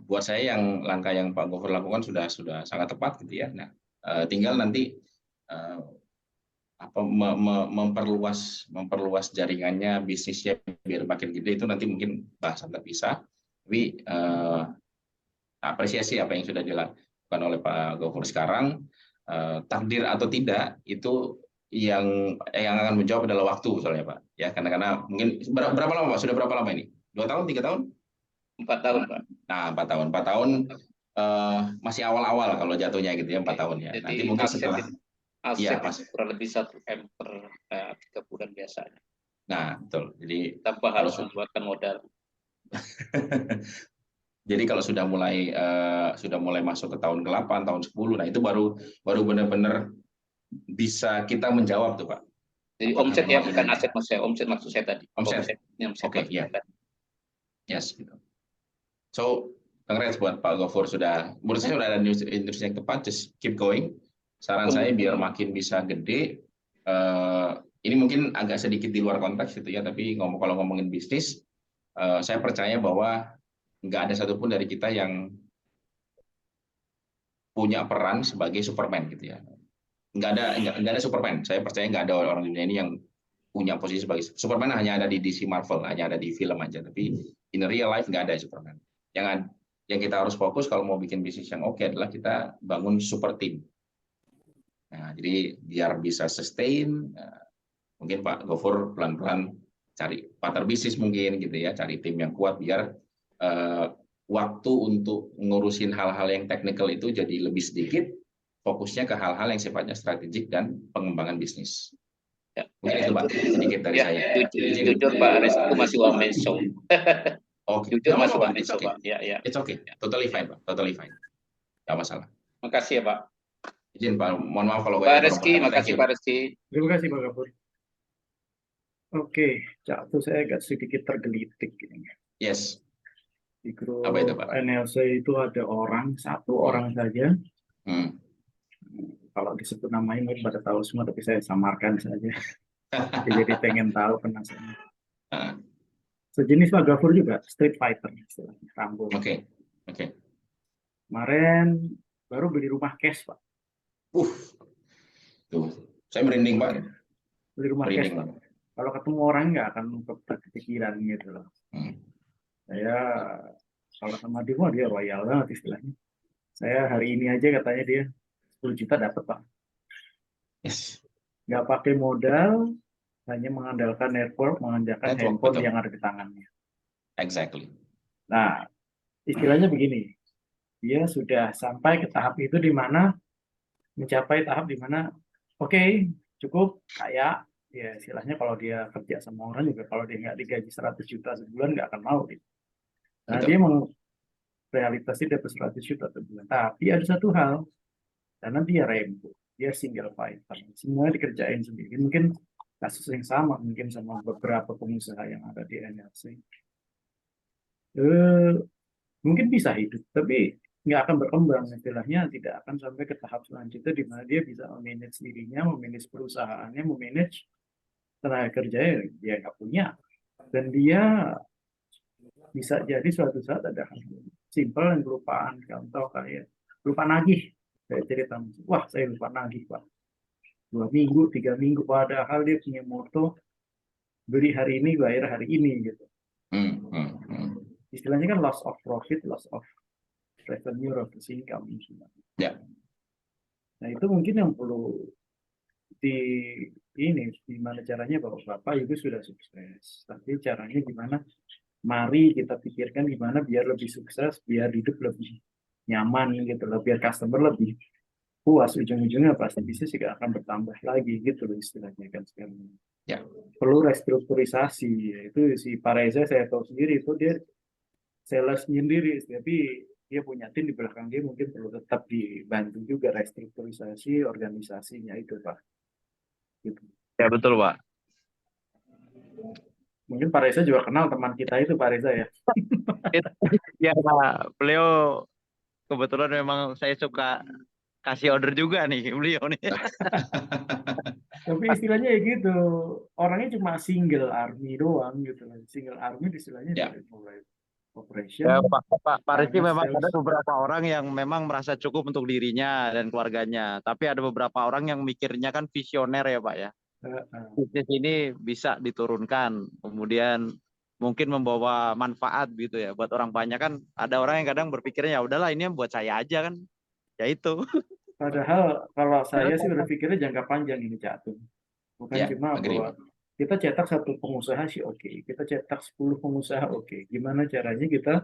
buat saya yang langkah yang Pak Gofur lakukan sudah sangat tepat gitu ya. Nah tinggal nanti memperluas jaringannya, bisnisnya biar makin gede, itu nanti mungkin bahasan terpisah. Tapi apresiasi apa yang sudah dilakukan oleh Pak Gofur sekarang. Takdir atau tidak itu yang akan menjawab adalah waktu soalnya Pak ya, karena mungkin berapa lama Pak, sudah berapa lama ini 2 tahun, 3 tahun? 4 tahun, Pak. Nah, 4 tahun. 4 tahun masih awal-awal kalau jatuhnya gitu ya, 4 tahun ya. Jadi Nanti mungkin setelah aset kurang lebih 1 M per 3 bulan biasanya. Nah, betul. Jadi tanpa harus membuatkan modal. Jadi kalau sudah mulai masuk ke tahun ke-8, tahun 10, nah itu baru benar-benar bisa kita menjawab tuh, Pak. Jadi omset ya, bukan aset maksud saya. Omset maksud saya tadi. Omset. Oke, ya. Yes, gitu. So, congrats buat Pak Gofur menurut saya sudah ada industri yang tepat, just keep going. Saran saya biar makin bisa gede. Ini mungkin agak sedikit di luar konteks gitu ya, tapi kalau ngomongin bisnis, saya percaya bahwa nggak ada satupun dari kita yang punya peran sebagai Superman gitu ya. Nggak ada Superman. Saya percaya nggak ada orang di dunia ini yang punya posisi sebagai Superman. Hanya ada di DC Marvel, hanya ada di film aja. Tapi in real life nggak ada Superman. Yang kita harus fokus kalau mau bikin bisnis yang oke adalah kita bangun super team. Nah, jadi biar bisa sustain, mungkin Pak Gofur pelan-pelan cari partner bisnis mungkin gitu ya, cari tim yang kuat biar waktu untuk ngurusin hal-hal yang teknikal itu jadi lebih sedikit, fokusnya ke hal-hal yang sifatnya strategik dan pengembangan bisnis. Ya, mungkin itu Pak, sedikit dari saya. Jujur Pak Ares, itu masih one man show. Oke, jujur masih one man show Pak. Ya. It's okay, totally fine Pak, totally fine. Nggak masalah. Makasih ya Pak. Izin Pak, mohon maaf kalau Pak Reski, makasih Pak Reski. Terima kasih Pak Gafur. Oke, Cak, saya agak sedikit tergelitik. Yes. Di grup Apa itu, Pak? NLC itu ada satu orang saja. Kalau disebut namanya mungkin pada tahu semua, tapi saya samarkan saja. Jadi pengen tahu, penasaran. Sejenis Pak Gafur juga, Street Fighter istilahnya, Rambo. Oke. Kemarin baru beli rumah cash Pak. Tuh, saya merinding Pak. Beli rumah cash Pak. Kalau ketemu orang nggak akan kepikiran gitu loh. Saya kalau sama dia royal banget istilahnya. Saya hari ini aja katanya dia 10 juta dapat Pak. Yes. Nggak pakai modal, hanya mengandalkan network, mengandalkan handphone yang ada di tangannya. Exactly. Nah, istilahnya begini, dia sudah sampai ke tahap itu di mana mencapai tahap di mana oke, cukup kaya. Ya istilahnya kalau dia kerja sama orang juga, kalau dia nggak digaji 100 juta sebulan nggak akan mau gitu. Nah dia realisasi dapat 100 juta sebulan. Tapi ada satu hal, karena dia Rambo, dia single fighter, semua dikerjain sendiri. Mungkin kasus yang sama mungkin sama beberapa pengusaha yang ada di NLC. Mungkin bisa hidup, tapi nggak akan berkembang, istilahnya tidak akan sampai ke tahap selanjutnya di mana dia bisa memanage dirinya, memanage perusahaannya, memanage tenaga kerjanya dia nggak punya, dan dia bisa jadi suatu saat ada hal simpel yang kelupaan, contoh kayak lupa nagih. Saya cerita, wah saya lupa nagih Pak, 2 minggu, 3 minggu, padahal dia punya moto beli hari ini bayar hari ini gitu. Istilahnya kan loss of profit, loss of revenue, of income. Ya. Nah itu mungkin yang perlu gimana caranya bahwa Bapak Ibu sudah sukses, tapi caranya gimana? Mari kita pikirkan gimana biar lebih sukses, biar hidup lebih nyaman gitu loh, biar customer lebih puas, ujung-ujungnya pasti bisnis juga akan bertambah lagi gitu loh istilahnya kan sekarang. Ya. Perlu restrukturisasi, itu si Pak Reza saya tahu sendiri itu dia sales sendiri, tapi dia punya tim di belakang dia, mungkin perlu tetap dibantu juga restrukturisasi organisasinya itu Pak. Gitu. Ya betul Pak. Mungkin Pak Reza juga kenal teman kita itu Pak Reza ya. Ya beliau kebetulan memang saya suka kasih order juga nih beliau nih. Tapi istilahnya ya gitu, orangnya cuma single army doang gitu, single army istilahnya dari mulai operation. Ya, Pak Rizky memang ada beberapa orang yang memang merasa cukup untuk dirinya dan keluarganya, tapi ada beberapa orang yang mikirnya kan visioner ya Pak ya. Bisnis ini bisa diturunkan, kemudian mungkin membawa manfaat gitu ya buat orang banyak kan. Ada orang yang kadang berpikirnya ya udahlah ini buat saya aja kan, ya itu. Padahal kalau saya sih berpikirnya jangka panjang ini jatuh, bukan cuma buat Kita cetak satu pengusaha sih oke, kita cetak 10 pengusaha oke. Gimana caranya kita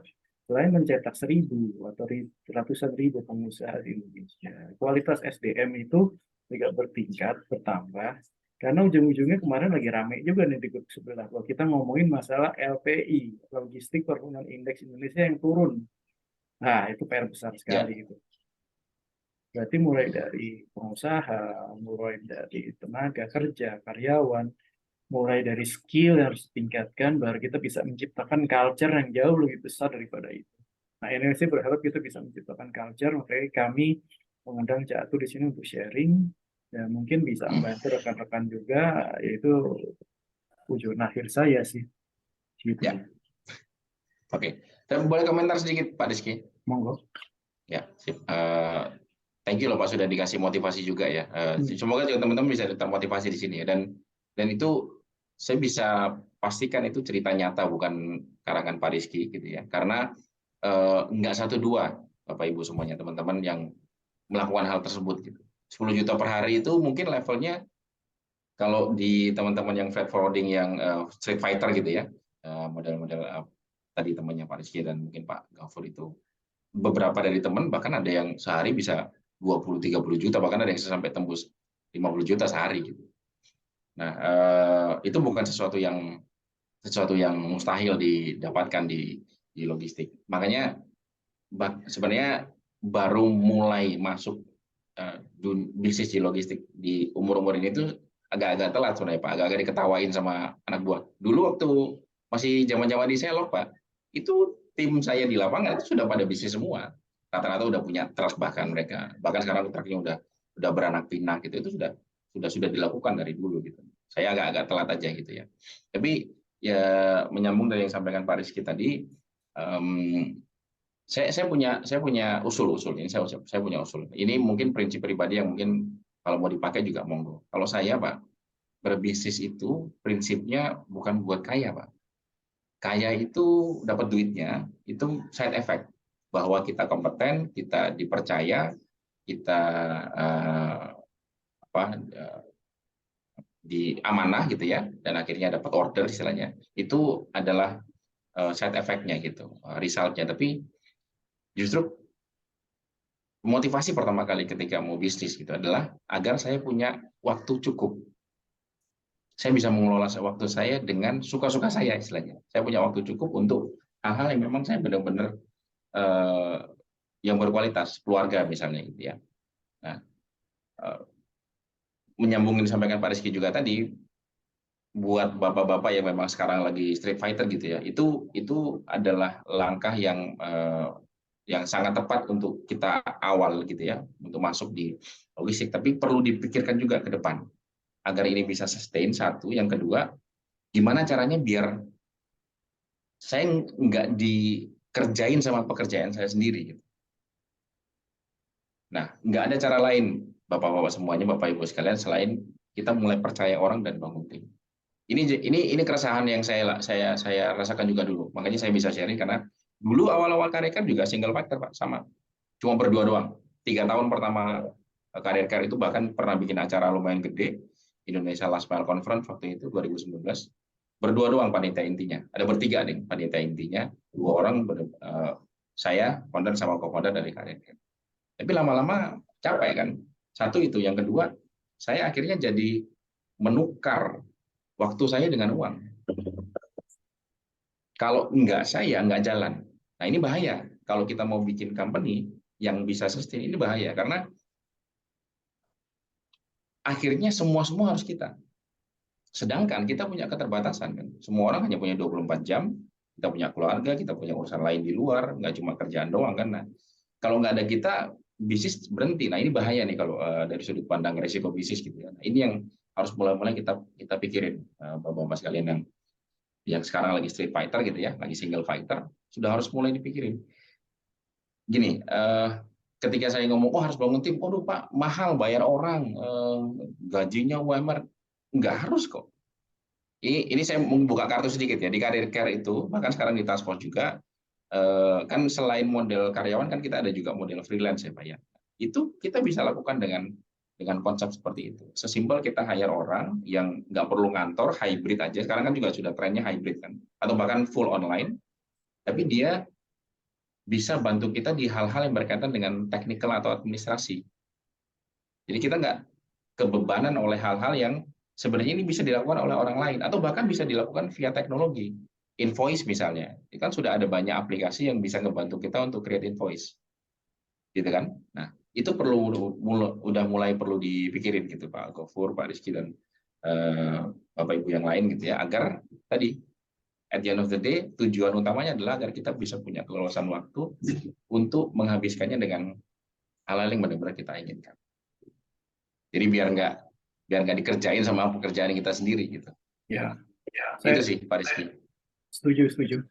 selain mencetak 1.000 atau ratusan ribu pengusaha di Indonesia, kualitas SDM itu juga bertingkat, bertambah. Karena ujung-ujungnya kemarin lagi rame juga nih di grup sebelah, kalau kita ngomongin masalah LPI, Logistik Performance Index Indonesia yang turun. Nah, itu PR besar sekali gitu. Berarti mulai dari pengusaha, mulai dari tenaga kerja, karyawan, mulai dari skill yang harus ditingkatkan, baru kita bisa menciptakan culture yang jauh lebih besar daripada itu. Nah, Indonesia berharap kita bisa menciptakan culture, makanya kami mengundang Cak Atu di sini untuk sharing, dan mungkin bisa membantu rekan-rekan juga, yaitu tujuan akhir saya sih. Gitu. Ya. Oke, dan boleh komentar sedikit Pak Rizky? Monggo. Ya, sip. Thank you loh Pak sudah dikasih motivasi juga ya. Semoga juga teman-teman bisa termotivasi di sini ya. Dan itu saya bisa pastikan itu cerita nyata bukan karangan Pak Rizky gitu ya. Karena nggak 1-2 Bapak Ibu semuanya teman-teman yang melakukan hal tersebut gitu. 10 juta per hari itu mungkin levelnya kalau di teman-teman yang freight forwarding yang Street Fighter gitu ya. Model-model tadi temannya Pak Rizky dan mungkin Pak Gafur itu beberapa dari teman bahkan ada yang sehari bisa 20-30 juta, bahkan ada yang sampai tembus 50 juta sehari gitu. Nah, itu bukan sesuatu yang mustahil didapatkan di logistik. Makanya sebenarnya baru mulai masuk bisnis di logistik di umur-umur ini tuh agak-agak telat sebenarnya Pak, agak-agak diketawain sama anak buah. Dulu waktu masih zaman-zaman di Selok Pak, itu tim saya di lapangan itu sudah pada bisnis semua. Rata-rata udah punya truk bahkan mereka. Bahkan sekarang truknya udah beranak pinak gitu. Itu sudah dilakukan dari dulu gitu. Saya agak-agak telat aja gitu ya. Tapi ya menyambung dari yang sampaikan Pak Rizky tadi, saya punya usul-usul ini. Saya punya usul. Ini mungkin prinsip pribadi yang mungkin kalau mau dipakai juga monggo. Kalau saya Pak, berbisnis itu prinsipnya bukan buat kaya Pak. Kaya itu dapat duitnya, itu side effect bahwa kita kompeten, kita dipercaya, kita diamanah gitu ya, dan akhirnya dapat order istilahnya. Itu adalah side effect-nya gitu, result-nya. Tapi justru motivasi pertama kali ketika mau bisnis gitu adalah agar saya punya waktu cukup. Saya bisa mengelola waktu saya dengan suka-suka saya istilahnya. Saya punya waktu cukup untuk hal-hal yang memang saya benar-benar yang berkualitas, keluarga misalnya gitu ya. Nah, menyambung yang disampaikan Pak Rizky juga tadi, buat bapak-bapak yang memang sekarang lagi street fighter gitu ya, itu adalah langkah yang sangat tepat untuk kita awal gitu ya, untuk masuk di logistik. Tapi perlu dipikirkan juga ke depan agar ini bisa sustain. Satu, yang kedua, gimana caranya biar saya nggak dikerjain sama pekerjaan saya sendiri gitu. Nah, nggak ada cara lain bapak-bapak semuanya, bapak ibu sekalian, selain kita mulai percaya orang dan bangun tim. Ini keresahan yang saya rasakan juga dulu. Makanya saya bisa sharing karena dulu awal-awal karir kan juga single fighter Pak, sama. Cuma berdua doang. 3 tahun pertama karir itu bahkan pernah bikin acara lumayan gede, Indonesia Last Mile Conference waktu itu 2019. Berdua doang panitia intinya. Ada bertiga nih panitia intinya, 2 orang saya, founder sama co-founder dari karir. Tapi lama-lama capek kan. Satu itu, yang kedua, saya akhirnya jadi menukar waktu saya dengan uang. Kalau enggak saya enggak jalan. Nah, ini bahaya. Kalau kita mau bikin company yang bisa sustain, ini bahaya karena akhirnya semua harus kita. Sedangkan kita punya keterbatasan kan. Semua orang hanya punya 24 jam. Kita punya keluarga, kita punya urusan lain di luar, nggak cuma kerjaan doang kan. Nah, kalau nggak ada kita, bisnis berhenti. Nah, ini bahaya nih kalau dari sudut pandang risiko bisnis gitu ya. Nah, ini yang harus mulai kita pikirin, bapak-bapak sekalian yang sekarang lagi street fighter gitu ya, lagi single fighter, sudah harus mulai dipikirin. Gini, ketika saya ngomong, harus bangun tim, Pak, mahal bayar orang, gajinya UMR, nggak harus kok. Ini saya membuka kartu sedikit ya, di Karir Care itu, bahkan sekarang di Task Force juga, kan selain model karyawan kan kita ada juga model freelance ya Pak ya. Itu kita bisa lakukan dengan dengan konsep seperti itu. Sesimpel kita hire orang yang nggak perlu ngantor, hybrid aja. Sekarang kan juga sudah trennya hybrid kan, atau bahkan full online. Tapi dia bisa bantu kita di hal-hal yang berkaitan dengan teknikal atau administrasi. Jadi kita nggak kebebanan oleh hal-hal yang sebenarnya ini bisa dilakukan oleh orang lain, atau bahkan bisa dilakukan via teknologi. Invoice misalnya, itu kan sudah ada banyak aplikasi yang bisa ngebantu kita untuk create invoice, gitu kan? Nah, itu udah mulai perlu dipikirin gitu Pak Gofur, Pak Rizky dan Bapak Ibu yang lain gitu ya, agar tadi at the end of the day tujuan utamanya adalah agar kita bisa punya keluasan waktu untuk menghabiskannya dengan hal-hal yang benar-benar kita inginkan. Jadi biar nggak dikerjain sama pekerjaan kita sendiri gitu. Ya, Itu sih Pak Rizky. Setuju.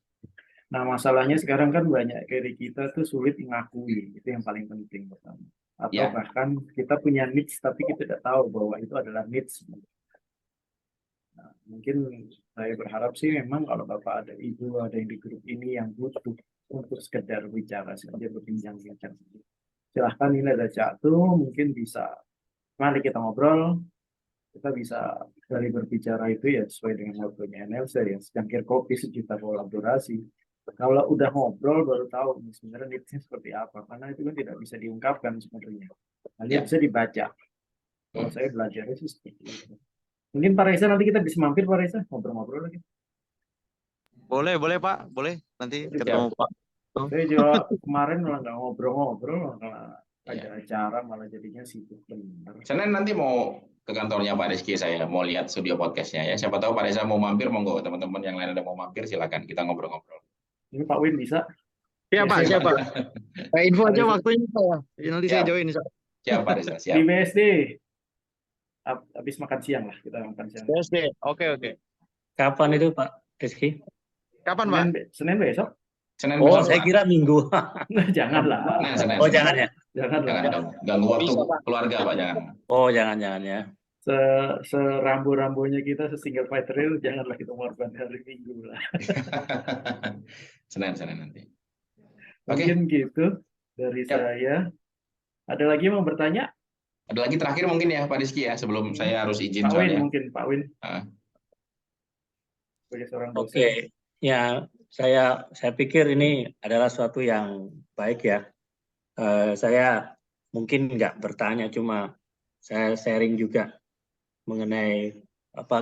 Nah, masalahnya sekarang kan banyak dari kita tuh sulit mengakui, itu yang paling penting pertama. Atau Ya. bahkan kita punya needs tapi kita tidak tahu bahwa itu adalah needs. Nah, mungkin saya berharap sih memang kalau Bapak ada Ibu, ada yang di grup ini yang butuh untuk sekedar bicara saja, berbincang-bincang. Silahkan, ini ada chat tuh, mungkin bisa, mari kita ngobrol. Kita bisa dari berbicara itu ya sesuai dengan waktunya NLC ya, secangkir kopi sejuta kolaborasi. Kalau udah ngobrol baru tahu sebenarnya needs-nya seperti apa, karena itu kan tidak bisa diungkapkan sebenarnya, hanya bisa dibaca. Kalau saya belajarnya sih seperti itu. Mungkin Pak Reza nanti kita bisa mampir, Pak Reza, ngobrol-ngobrol lagi. Boleh Pak, boleh nanti ketemu Pak. Saya juga kemarin malah nggak ngobrol-ngobrol, malah ada acara malah jadinya sibuk benar. Senin nanti mau ke kantornya Pak Rizky, saya mau lihat studio podcastnya ya. Siapa tahu Pak Reza mau mampir, monggo, teman-teman yang lain ada mau mampir silakan, kita ngobrol-ngobrol. Ini Pak Win bisa? Siap Pak, siap Pak. Info aja waktunya Pak ya. Nanti saya join. Siap Pak Reza, siap. Di BSD. Habis makan siang lah, kita makan siang. BSD, oke. Kapan itu Pak Rizky? Kapan Pak? Senin besok. Senin Oh, besok, saya Pak. kira Minggu. Janganlah. Nah, Senin. Oh, jangan ya? Janganlah. Jangan dong, ganggu waktu Bisa, Pak. keluarga Pak, jangan. Oh, jangan ya. Serambu-rambunya kita, se-single fighter itu janganlah kita mengorbankan hari Minggu lah. Senin nanti. Mungkin gitu dari saya. Ada lagi yang mau bertanya? Ada lagi terakhir mungkin ya Pak Rizky ya, sebelum saya harus izin Pak Win soalnya. mungkin, Pak Win. Sebagai seorang dosen. Oke, ya saya pikir ini adalah suatu yang baik ya. Saya mungkin nggak bertanya, cuma saya sharing juga mengenai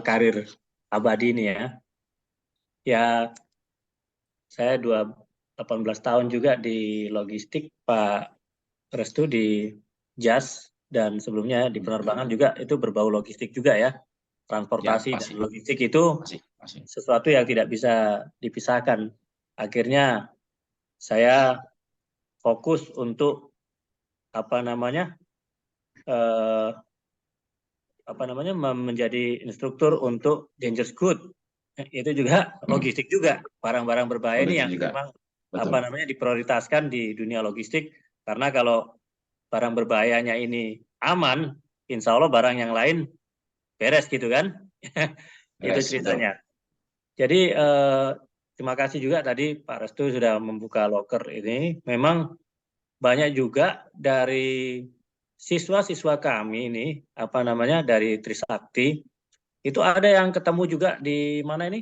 karir abadi ini ya. Ya, saya 18 tahun juga di logistik, Pak Restu di JAS, dan sebelumnya di penerbangan juga itu berbau logistik juga ya. Transportasi Ya, dan logistik itu masih. sesuatu yang tidak bisa dipisahkan. Akhirnya saya fokus untuk menjadi instruktur untuk dangerous good. Itu juga logistik juga, barang-barang berbahaya ini yang memang diprioritaskan di dunia logistik, karena kalau barang berbahayanya ini aman, insya Allah barang yang lain beres gitu kan. Itu ceritanya. Jadi terima kasih juga tadi Pak Restu sudah membuka loker ini. Memang banyak juga dari siswa-siswa kami ini dari Trisakti itu ada yang ketemu juga di mana ini,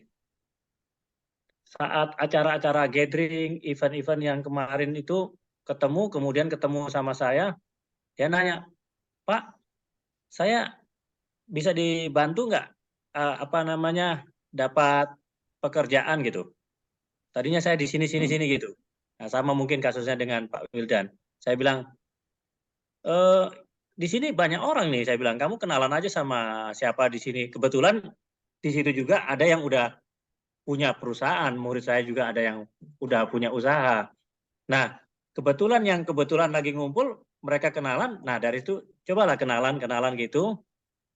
saat acara-acara gathering, event-event yang kemarin itu kemudian ketemu sama saya, dia nanya, Pak, saya bisa dibantu nggak dapat pekerjaan gitu. Tadinya saya di sini gitu. Nah, sama mungkin kasusnya dengan Pak Wildan. Saya bilang, di sini banyak orang nih, saya bilang, kamu kenalan aja sama siapa di sini. Kebetulan di situ juga ada yang udah punya perusahaan, murid saya juga ada yang udah punya usaha. Nah, kebetulan lagi ngumpul, mereka kenalan. Nah, dari itu cobalah kenalan gitu,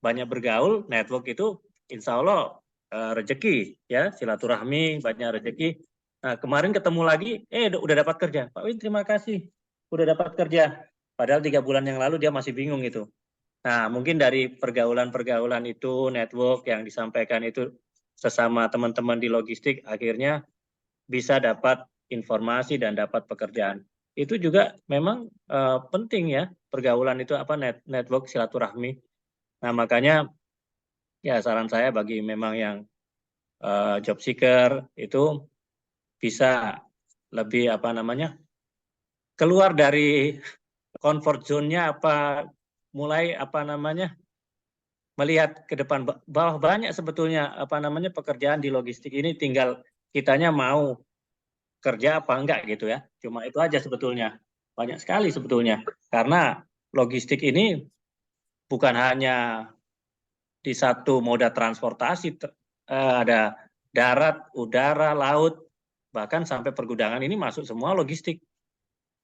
banyak bergaul, network itu insya Allah rezeki ya, silaturahmi, banyak rezeki. Nah, kemarin ketemu lagi, udah dapat kerja. Pak Win, terima kasih, udah dapat kerja. Padahal 3 bulan yang lalu dia masih bingung itu. Nah, mungkin dari pergaulan itu, network yang disampaikan itu sesama teman-teman di logistik, akhirnya bisa dapat informasi dan dapat pekerjaan. Itu juga memang penting ya. pergaulan itu apa network silaturahmi. Nah, makanya ya saran saya bagi memang yang job seeker itu bisa lebih apa namanya keluar dari comfort zone-nya, mulai apa namanya melihat ke depan bahwa banyak sebetulnya apa namanya pekerjaan di logistik ini, tinggal kitanya mau kerja apa enggak gitu ya. Cuma itu aja sebetulnya. Banyak sekali sebetulnya. Karena logistik ini bukan hanya di satu moda transportasi, ada darat, udara, laut, bahkan sampai pergudangan ini masuk semua logistik.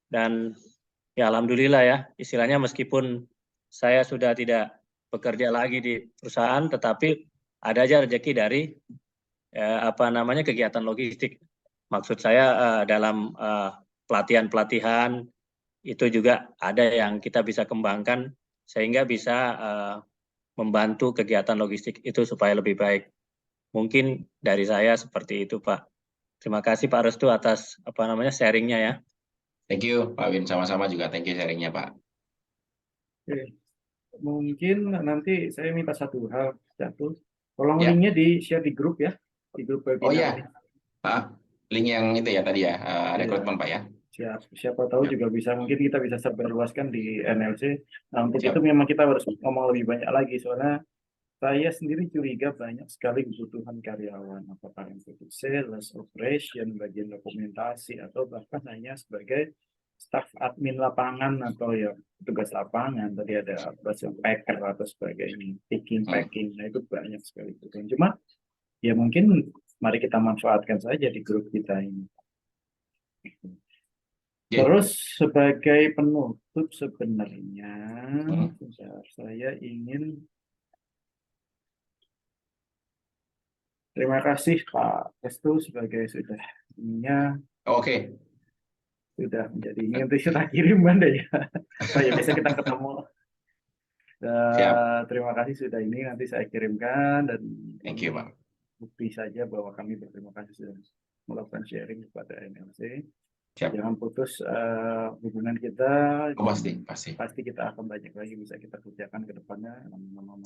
Dan ya alhamdulillah ya, istilahnya meskipun saya sudah tidak bekerja lagi di perusahaan, tetapi ada aja rezeki dari apa namanya kegiatan logistik. Maksud saya dalam pelatihan-pelatihan itu juga ada yang kita bisa kembangkan sehingga bisa membantu kegiatan logistik itu supaya lebih baik. Mungkin dari saya seperti itu, Pak. Terima kasih Pak Restu atas apa namanya sharingnya ya. Thank you Pak Win, sama-sama juga thank you sharingnya Pak. Oke. Mungkin nanti saya minta satu hal, tolong Ya. linknya di share di grup ya, di grup webinar. Oh iya, ini. link yang itu ya tadi ya, rekrutmen Pak ya. Siapa tahu juga bisa, mungkin kita bisa sebarluaskan di NLC. Nah, untuk itu memang kita harus ngomong lebih banyak lagi, soalnya saya sendiri curiga banyak sekali kebutuhan karyawan, apakah untuk sales, operation, bagian dokumentasi, atau bahkan hanya sebagai staf admin lapangan atau ya petugas lapangan. Tadi ada bahasa packer atau sebagainya, packing, nah itu banyak sekali. Cuma ya mungkin mari kita manfaatkan saja di grup kita ini. Terus sebagai penutup sebenarnya saya ingin terima kasih Pak Restu sebagai sudah menjadi ini, nanti kita kirim Anda ya. Ya bisa kita ketemu. Terima kasih sudah ini, nanti saya kirimkan, dan thank you Pak. Bukti saja bahwa kami berterima kasih sudah melakukan sharing kepada NLC. Siap. Jangan putus hubungan kita. Pasti kita akan banyak lagi bisa kita kerjakan ke depannya.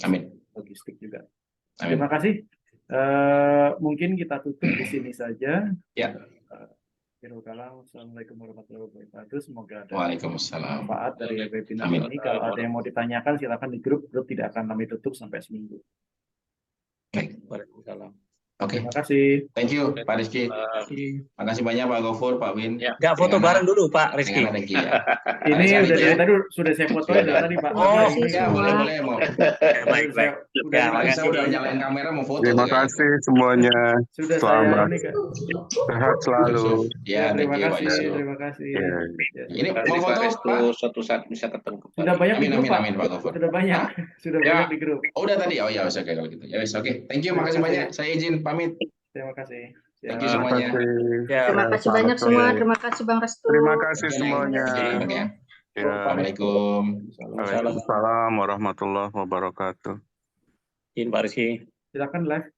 Amin. Logistik juga. Amin. Terima kasih. Mungkin kita tutup di sini saja. Ya. Assalamualaikum warahmatullahi wabarakatuh. Semoga ada manfaat dari webinar ini. Kalau ada yang mau ditanyakan silakan di grup tidak akan kami tutup sampai seminggu. Waalaikumsalam. Oke. Terima kasih. Thank you Pak Rizky. Makasih banyak Pak Gofur, Pak Win. Ya, nggak foto bareng dulu Pak Rizky. Ya. Ini udah dari tadi sudah saya fotoin dari tadi Pak. Oh ya, boleh mau. Baik. Saya udah nyalain kamera mau foto. Terima kasih semuanya. Sudah Selamat saya sehat selalu. Ya, terima kasih. Ini mau foto Pak? Suatu saat bisa ketemu kembali. Sudah banyak di grup Pak. Amin Pak Gofur. Sudah banyak. Sudah banyak di grup. Oh, udah tadi. Oh ya, oke kalau gitu. Ya wis, oke. Thank you, makasih banyak. Saya izin pamit. Terima kasih. Thank you semuanya. Terima kasih banyak semua. Terima kasih Bang Restu. Terima kasih semuanya. Assalamualaikum. Waalaikumsalam warahmatullahi wabarakatuh. Izin Pak Rizky. Silakan live.